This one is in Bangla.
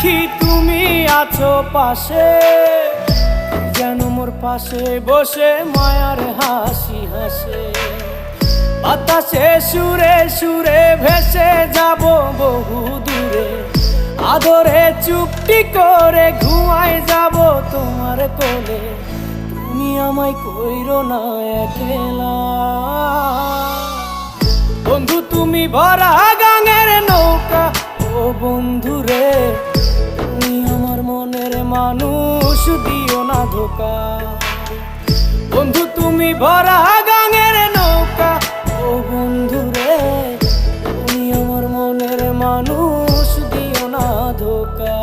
দেখি তুমি আছো পাশে, যেন মোর পাশে বসে মায়ার হাসি হাসে। বাতাসে সুরে সুরে ভেসে যাব বহু দূরে, আদরে চুপটি করে ঘুমায় যাব তোমার কোলে। তুমি আমায় কইরো না একলা বন্ধু, তুমি ভরা গাঙের নৌকা। ও বন্ধু রে, তুমি আমার মনের মানুষ, দিও না ধোকা। বন্ধু তুমি ভরা গাঙের নৌকা। ও বন্ধু রে, তুমি আমার মনের মানুষ, দিও না ধোকা।